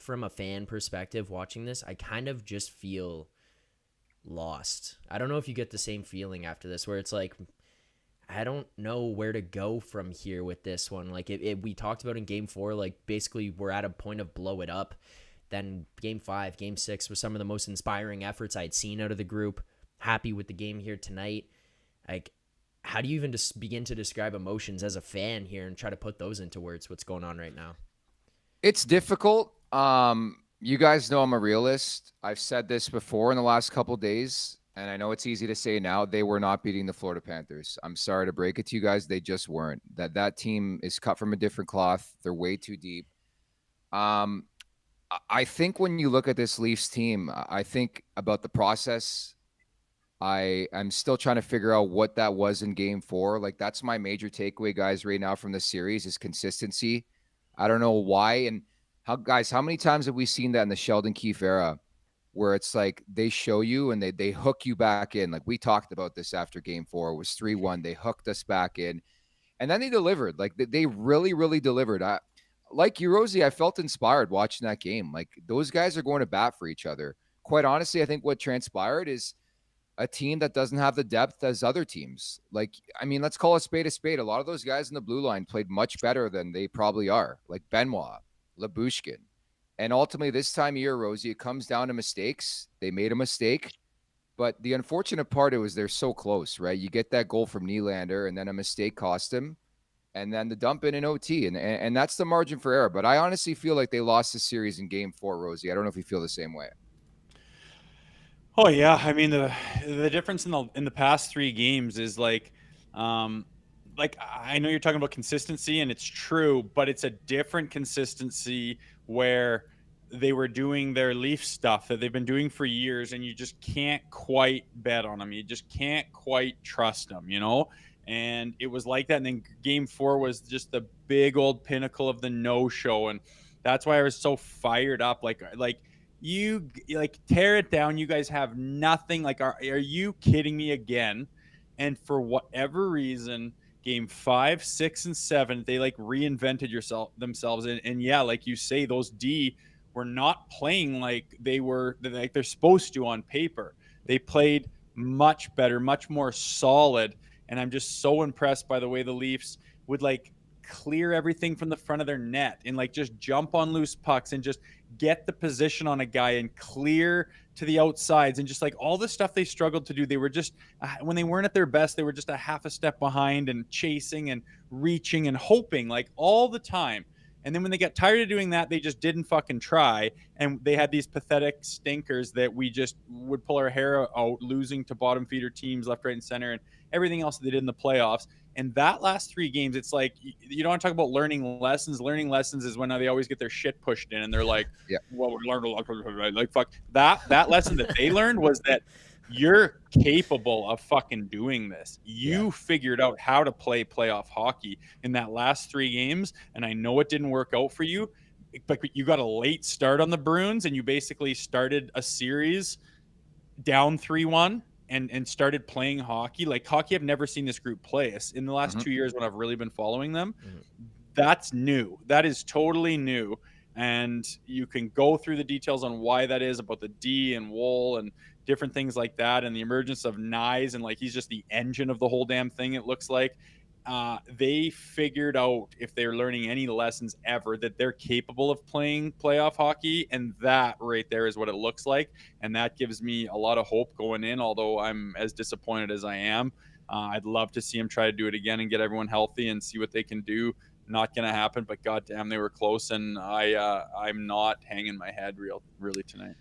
from a fan perspective watching this, I kind of just feel lost. I don't know if you get the same feeling after this, where it's like, I don't know where to go from here with this one. Like we talked about in game 4, like basically we're at a point of blow it up. Then game 5, game 6 was some of the most inspiring efforts I'd seen out of the group. Happy with the game here tonight. Like, how do you even just begin to describe emotions as a fan here and try to put those into words? What's going on right now? It's difficult. You guys know I'm a realist. I've said this before in the last couple of days, and I know it's easy to say now. They were not beating the Florida Panthers. I'm sorry to break it to you guys. They just weren't. That team is cut from a different cloth. They're way too deep. I think when you look at this Leafs team, I think about the process. I'm still trying to figure out what that was in game 4. Like, that's my major takeaway, guys, right now from the series is consistency. I don't know why. And how many times have we seen that in the Sheldon Keefe era where it's like they show you and they hook you back in? Like, we talked about this after game 4. It was 3-1. They hooked us back in. And then they delivered. Like, they really, really delivered. Like you, Rosie, I felt inspired watching that game. Like, those guys are going to bat for each other. Quite honestly, I think what transpired is a team that doesn't have the depth as other teams. Like, I mean, let's call a spade a spade. A lot of those guys in the blue line played much better than they probably are, like Benoit, Labushkin. And ultimately, this time of year, Rosie, it comes down to mistakes. They made a mistake. But the unfortunate part is they're so close, right? You get that goal from Nylander, and then a mistake cost him. And then the dump in OT. And that's the margin for error. But I honestly feel like they lost the series in game 4, Rosie. I don't know if you feel the same way. Oh yeah, I mean the difference in the past 3 games is like I know you're talking about consistency and it's true, but it's a different consistency where they were doing their Leaf stuff that they've been doing for years and you just can't quite bet on them. You just can't quite trust them, you know? And it was like that. And then game 4 was just the big old pinnacle of the no-show. And that's why I was so fired up. Like you like tear it down. You guys have nothing. Like, are you kidding me again? And for whatever reason, game 5, 6, and 7, they like reinvented themselves. And yeah, like you say, those D were not playing like they're supposed to on paper. They played much better, much more solid. And I'm just so impressed by the way the Leafs would like clear everything from the front of their net and like just jump on loose pucks and just get the position on a guy and clear to the outsides and just like all the stuff they struggled to do. They were just, when they weren't at their best, they were just a half a step behind and chasing and reaching and hoping like all the time. And then when they got tired of doing that, they just didn't fucking try. And they had these pathetic stinkers that we just would pull our hair out, losing to bottom feeder teams left, right, and center, and everything else they did in the playoffs. And that last 3 games, it's like, you don't want to talk about learning lessons. Learning lessons is when they always get their shit pushed in and they're like, yeah, well, we learned a lot. Like, fuck. That lesson that they learned was that you're capable of fucking doing this. You figured out how to play playoff hockey in that last 3 games. And I know it didn't work out for you, but you got a late start on the Bruins and you basically started a series down 3-1 and started playing hockey. Like, hockey, I've never seen this group play in the last 2 years when I've really been following them. That's new. That is totally new. And you can go through the details on why that is, about the D and Wool and different things like that, and the emergence of Nyes, and like he's just the engine of the whole damn thing, it looks like. They figured out, if they're learning any lessons ever, that they're capable of playing playoff hockey, and that right there is what it looks like. And that gives me a lot of hope going in, although I'm as disappointed as I am. I'd love to see them try to do it again and get everyone healthy and see what they can do. Not going to happen, but goddamn, they were close, and I'm not hanging my head really tonight.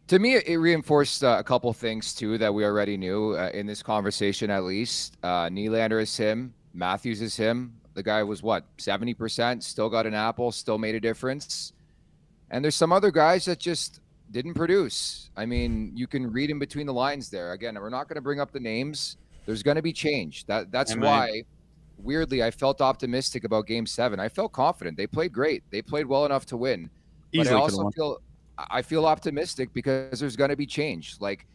To me, it reinforced a couple things, too, that we already knew in this conversation, at least. Nylander is him. Matthews is him. The guy was, 70%? Still got an apple, still made a difference. And there's some other guys that just didn't produce. I mean, you can read in between the lines there. Again, we're not going to bring up the names. There's going to be change. That's why, weirdly, I felt optimistic about Game 7. I felt confident. They played great. They played well enough to win. But I also feel optimistic because there's going to be change. Like,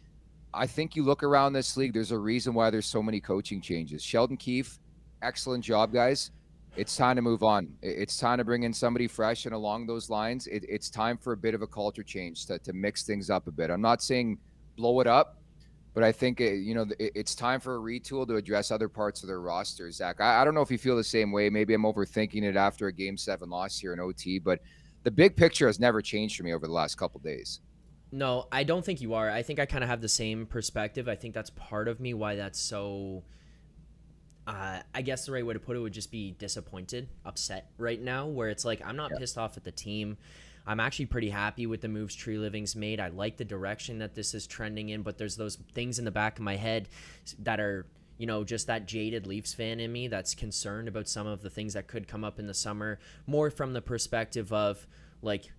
I think you look around this league, there's a reason why there's so many coaching changes. Sheldon Keefe, excellent job, guys. It's time to move on. It's time to bring in somebody fresh, and along those lines, it's time for a bit of a culture change to mix things up a bit. I'm not saying blow it up, but I think it's time for a retool to address other parts of their roster. Zach, I don't know if you feel the same way. Maybe I'm overthinking it after a Game 7 loss here in OT, but the big picture has never changed for me over the last couple of days. No, I don't think you are. I think I kind of have the same perspective. I think that's part of me why that's so. I guess the right way to put it would just be disappointed, upset right now, where it's like I'm not pissed off at the team. I'm actually pretty happy with the moves Tree Living's made. I like the direction that this is trending in, but there's those things in the back of my head that are, just that jaded Leafs fan in me that's concerned about some of the things that could come up in the summer, more from the perspective of, like,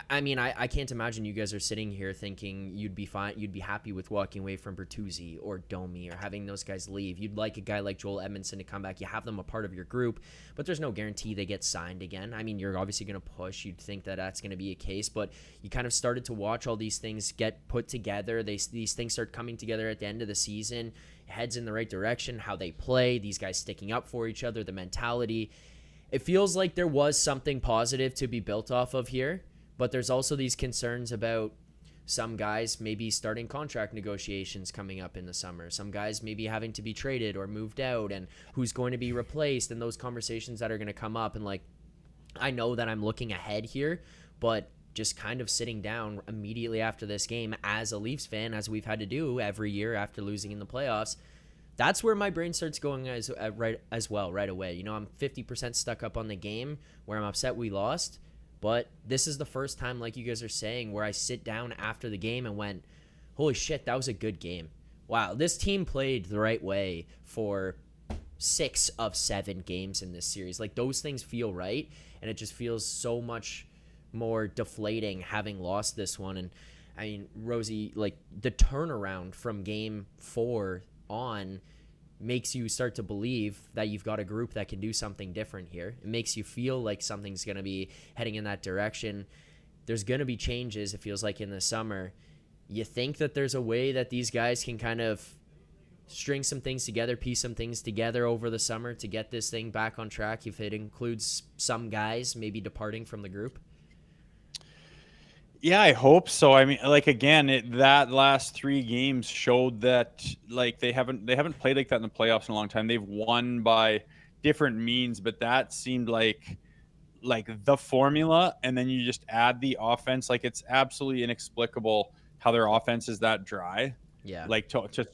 I mean, I can't imagine you guys are sitting here thinking you'd be fine, you'd be happy with walking away from Bertuzzi or Domi or having those guys leave. You'd like a guy like Joel Edmondson to come back. You have them a part of your group, but there's no guarantee they get signed again. I mean, you're obviously going to push. You'd think that that's going to be a case, but you kind of started to watch all these things get put together. These things start coming together at the end of the season. Heads in the right direction, how they play, these guys sticking up for each other, the mentality. It feels like there was something positive to be built off of here. But there's also these concerns about some guys maybe starting contract negotiations coming up in the summer. Some guys maybe having to be traded or moved out, and who's going to be replaced, and those conversations that are going to come up. And like, I know that I'm looking ahead here, but just kind of sitting down immediately after this game as a Leafs fan, as we've had to do every year after losing in the playoffs, that's where my brain starts going as well right away. I'm 50% stuck up on the game where I'm upset we lost. But this is the first time, like you guys are saying, where I sit down after the game and went, holy shit, that was a good game. Wow, this team played the right way for 6 of 7 games in this series. Like, those things feel right, and it just feels so much more deflating having lost this one. And, I mean, Rosie, like, the turnaround from game 4 on makes you start to believe that you've got a group that can do something different here. It makes you feel like something's going to be heading in that direction. There's going to be changes, it feels like, in the summer. You think that there's a way that these guys can kind of string some things together, piece some things together over the summer to get this thing back on track, if it includes some guys maybe departing from the group? Yeah, I hope so. I mean, like, again, that last 3 games showed that, like, they haven't played like that in the playoffs in a long time. They've won by different means, but that seemed like the formula, and then you just add the offense. Like, it's absolutely inexplicable how their offense is that dry. Yeah. Like, to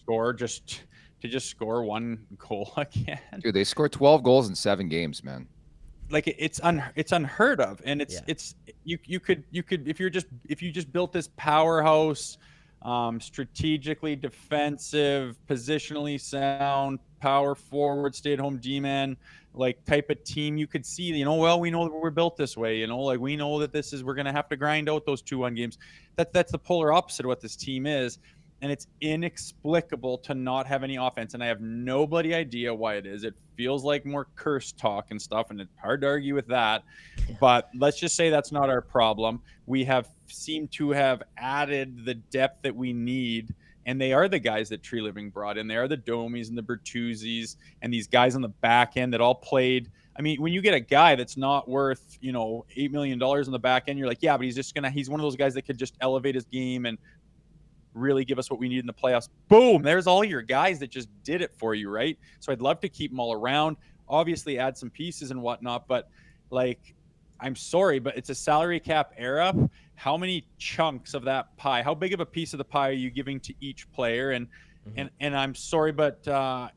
score 1 goal again. Dude, they scored 12 goals in 7 games, man. Like, it's unheard of, and it's you could if you just built this powerhouse, strategically defensive, positionally sound, power forward, stay at home D-man, like, type of team, you could see, well, we know that we're built this way, like, we know that we're going to have to grind out those 2-1 games. That's the polar opposite of what this team is. And it's inexplicable to not have any offense. And I have nobody idea why it is. It feels like more curse talk and stuff, and it's hard to argue with that. But let's just say that's not our problem. We have seemed to have added the depth that we need. And they are the guys that Tree Living brought in. They are the Domies and the Bertuzzis and these guys on the back end that all played. I mean, when you get a guy that's not worth, $8 million on the back end, you're like, yeah, but he's one of those guys that could just elevate his game and really give us what we need in the playoffs. Boom, there's all your guys that just did it for you, right? So I'd love to keep them all around, obviously add some pieces and whatnot, but, like, I'm sorry, but it's a salary cap era. How many chunks of that pie, how big of a piece of the pie are you giving to each player? And I'm sorry, but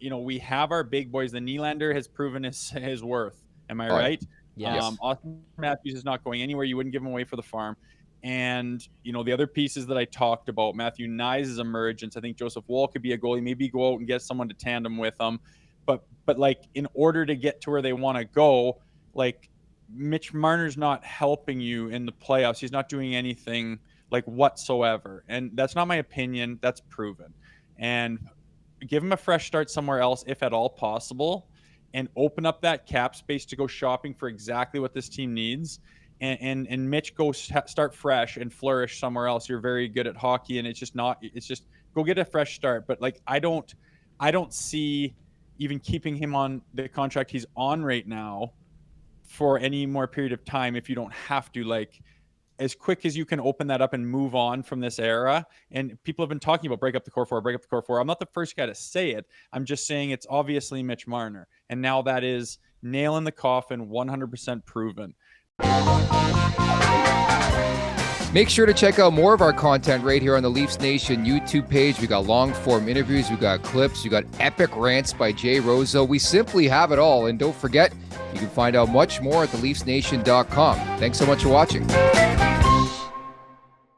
we have our big boys. The Nylander has proven his worth. Am I right? Yes. Austin Matthews is not going anywhere. You wouldn't give him away for the farm. And, the other pieces that I talked about, Matthew Knies' emergence, I think Joseph Woll could be a goalie, maybe go out and get someone to tandem with him. But like, in order to get to where they want to go, like, Mitch Marner's not helping you in the playoffs. He's not doing anything, like, whatsoever. And that's not my opinion. That's proven. And give him a fresh start somewhere else, if at all possible, and open up that cap space to go shopping for exactly what this team needs. And Mitch, go start fresh and flourish somewhere else. You're very good at hockey, and it's just go get a fresh start. But, like, I don't see even keeping him on the contract he's on right now for any more period of time if you don't have to. Like, as quick as you can open that up and move on from this era. And people have been talking about break up the core four, break up the core four. I'm not the first guy to say it. I'm just saying it's obviously Mitch Marner. And now that is nail in the coffin, 100% proven. Make sure to check out more of our content right here on the Leafs Nation YouTube page. We got long form interviews, we got clips, we got epic rants by Jay Rosehill. We simply have it all. And don't forget, you can find out much more at TheLeafsNation.com. Thanks so much for watching.